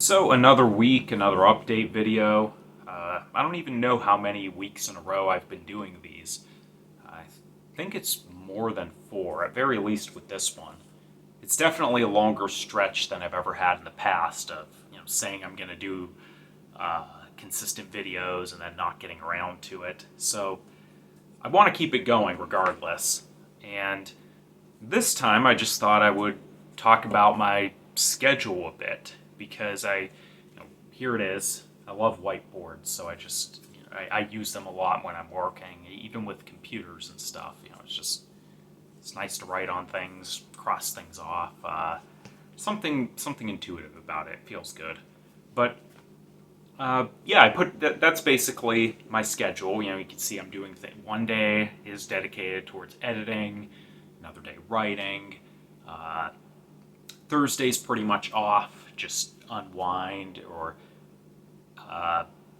So another week, another update video. I don't even know how many weeks in a row I've been doing these. I think it's more than four, at very least with this one. It's definitely a longer stretch than I've ever had in the past of saying I'm going to do consistent videos and then not getting around to it. So I want to keep it going regardless. And this time I just thought I would talk about my schedule a bit because here it is. I love whiteboards, so I use them a lot when I'm working, even with computers and stuff. It's nice to write on things, cross things off. Something intuitive about it. Feels good. But yeah, I put that's basically my schedule. You can see I'm doing one day is dedicated towards editing, another day writing. Thursday's pretty much off, just unwind, or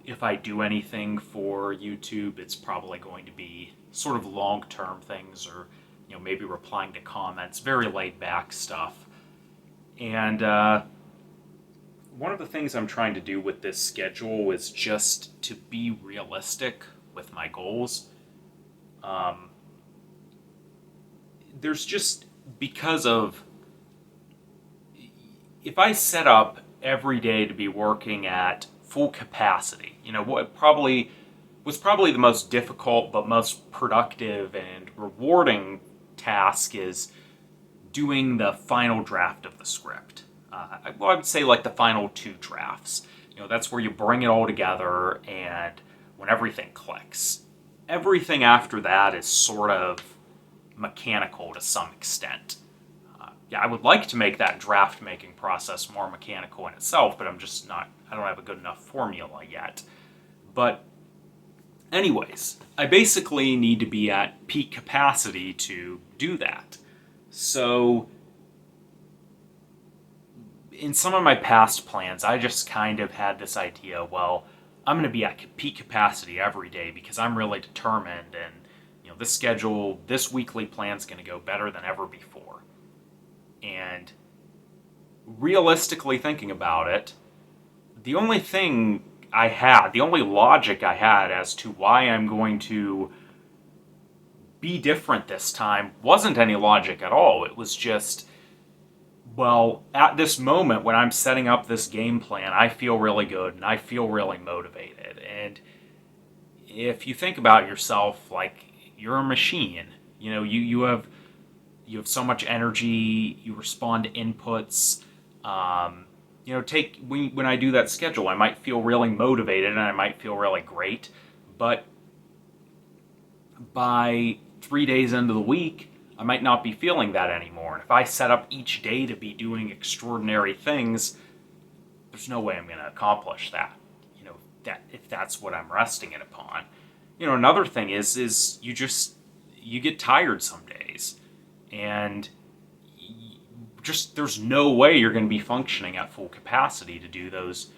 if I do anything for YouTube, it's probably going to be sort of long-term things, or maybe replying to comments, very laid-back stuff. And one of the things I'm trying to do with this schedule is just to be realistic with my goals. There's just, because of, if I set up every day to be working at full capacity, what was probably the most difficult but most productive and rewarding task is doing the final draft of the script. I would say like the final two drafts. That's where you bring it all together and when everything clicks. Everything after that is sort of mechanical to some extent. Yeah, I would like to make that draft making process more mechanical in itself, but I don't have a good enough formula yet. But anyways, I basically need to be at peak capacity to do that. So in some of my past plans, I just kind of had this idea, well, I'm going to be at peak capacity every day because I'm really determined, and this weekly plan's going to go better than ever before. And realistically thinking about it, the only logic I had as to why I'm going to be different this time wasn't any logic at all. It was just, well, at this moment when I'm setting up this game plan, I feel really good and I feel really motivated. And if you think about yourself like you're a machine, you have so much energy, you respond to inputs. When I do that schedule, I might feel really motivated and I might feel really great, but by 3 days into the week, I might not be feeling that anymore. And if I set up each day to be doing extraordinary things, there's no way I'm going to accomplish that. If that's what I'm resting it upon. Another thing is you get tired some days, and just there's no way you're going to be functioning at full capacity to do those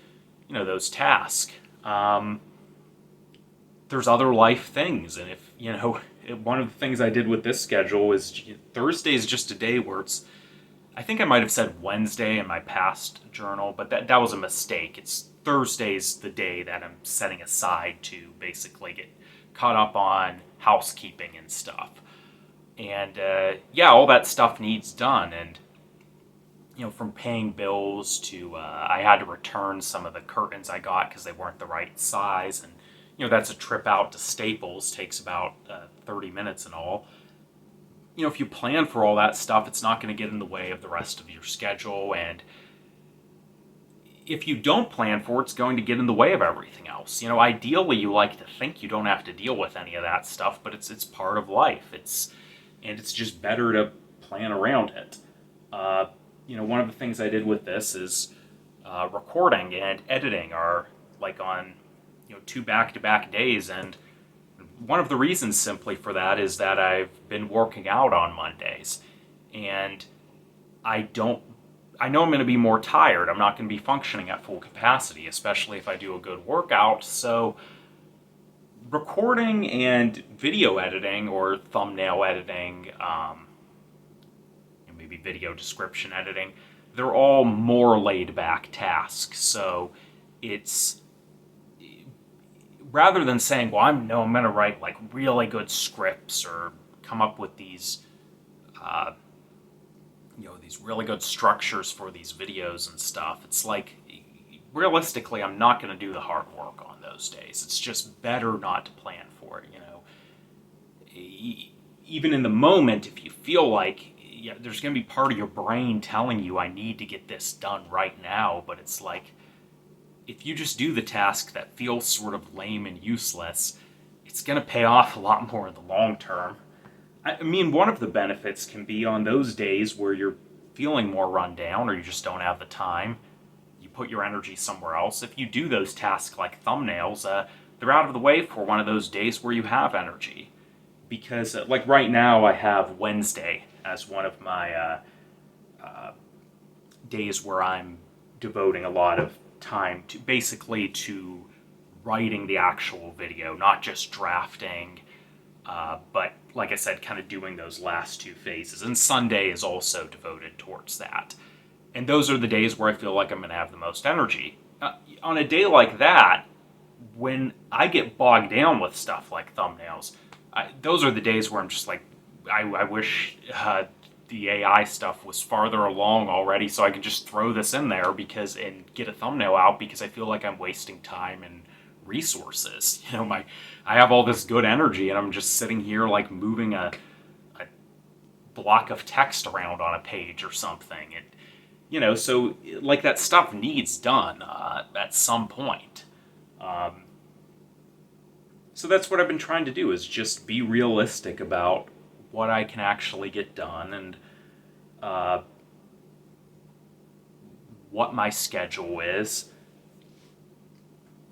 tasks. There's other life things, and if one of the things I did with this schedule is Thursday is just a day where I think I might have said Wednesday in my past journal, but that was a mistake. It's Thursday's the day that I'm setting aside to basically get caught up on housekeeping and stuff. And all that stuff needs done. And from paying bills to I had to return some of the curtains I got because they weren't the right size, and that's a trip out to Staples, takes about 30 minutes and all. If you plan for all that stuff, it's not going to get in the way of the rest of your schedule, and if you don't plan for it, it's going to get in the way of everything else. Ideally, you like to think you don't have to deal with any of that stuff, but it's part of life. It's just better to plan around it. One of the things I did with this is recording and editing are like on two back-to-back days, and one of the reasons simply for that is that I've been working out on Mondays, and I know I'm going to be more tired. I'm not going to be functioning at full capacity, especially if I do a good workout. So recording and video editing or thumbnail editing, maybe video description editing, they're all more laid back tasks. So it's rather than saying, well, I'm going to write like really good scripts or come up with these, uh, these really good structures for these videos and stuff. It's like, realistically, I'm not going to do the hard work on those days. It's just better not to plan for it, Even in the moment, if you feel like there's going to be part of your brain telling you, I need to get this done right now, but it's like, if you just do the task that feels sort of lame and useless, it's going to pay off a lot more in the long term. I mean, one of the benefits can be on those days where you're feeling more run down or you just don't have the time, you put your energy somewhere else. If you do those tasks like thumbnails, they're out of the way for one of those days where you have energy. Because, like right now, I have Wednesday as one of my days where I'm devoting a lot of time to basically to writing the actual video, not just drafting, but like I said, kind of doing those last two phases. And Sunday is also devoted towards that. And those are the days where I feel like I'm going to have the most energy. On a day like that, when I get bogged down with stuff like thumbnails, those are the days where I'm just like, I wish the AI stuff was farther along already so I could just throw this in there and get a thumbnail out, because I feel like I'm wasting time and resources. I have all this good energy and I'm just sitting here like moving a block of text around on a page or something. So like that stuff needs done at some point. So that's what I've been trying to do, is just be realistic about what I can actually get done and what my schedule is.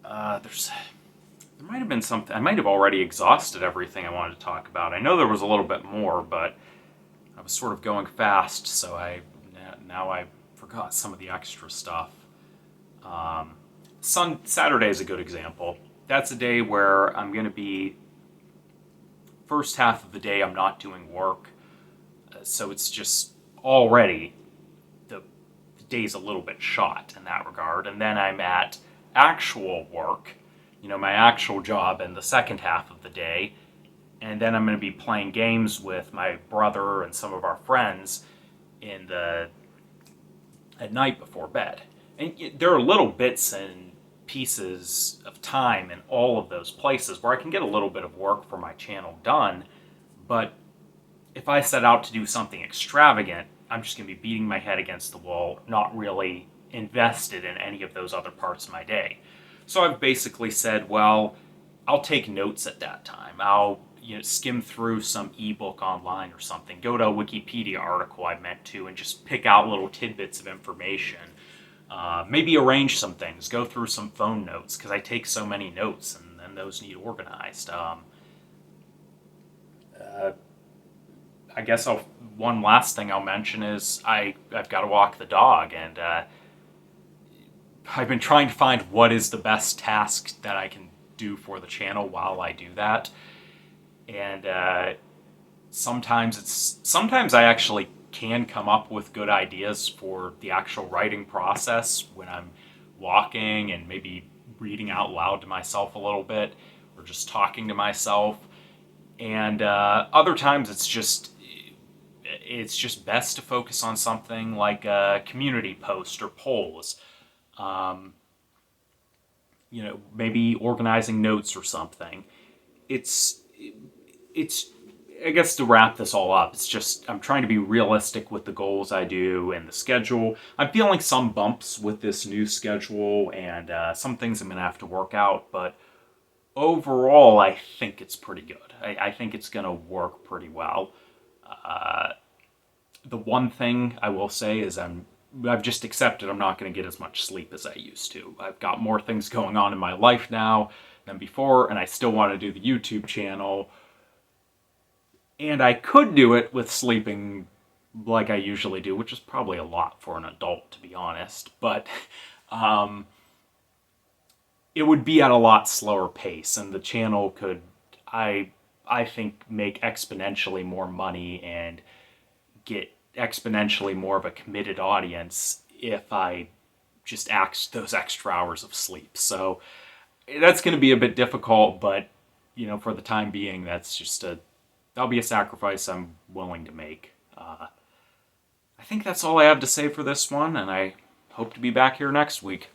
There might have been something. I might have already exhausted everything I wanted to talk about. I know there was a little bit more, but I was sort of going fast, so now I forgot some of the extra stuff. Saturday is a good example. That's a day where I'm going to be, first half of the day I'm not doing work, so it's just already the day's a little bit shot in that regard. And then I'm at actual work, my actual job in the second half of the day, and then I'm going to be playing games with my brother and some of our friends at night before bed. And there are little bits and pieces of time in all of those places where I can get a little bit of work for my channel done, but if I set out to do something extravagant, I'm just going to be beating my head against the wall, not really invested in any of those other parts of my day. So I've basically said, well, I'll take notes at that time. I'll skim through some ebook online or something, go to a Wikipedia article I meant to, and just pick out little tidbits of information. Maybe arrange some things, go through some phone notes, because I take so many notes and those need organized. I guess one last thing I'll mention is I've got to walk the dog, and I've been trying to find what is the best task that I can do for the channel while I do that. And sometimes I actually can come up with good ideas for the actual writing process when I'm walking and maybe reading out loud to myself a little bit or just talking to myself. And other times it's just best to focus on something like a community post or polls. Maybe organizing notes or something. It's I guess to wrap this all up, it's just I'm trying to be realistic with the goals I do and the schedule. I'm feeling some bumps with this new schedule and some things I'm going to have to work out, but overall I think it's pretty good. I think it's going to work pretty well. The one thing I will say is I've just accepted I'm not going to get as much sleep as I used to. I've got more things going on in my life now than before, and I still want to do the YouTube channel. And I could do it with sleeping like I usually do, which is probably a lot for an adult, to be honest. But it would be at a lot slower pace, and the channel could, I think, make exponentially more money and exponentially more of a committed audience if I just axe those extra hours of sleep. So that's going to be a bit difficult, but for the time being, that'll be a sacrifice I'm willing to make. I think that's all I have to say for this one, and I hope to be back here next week.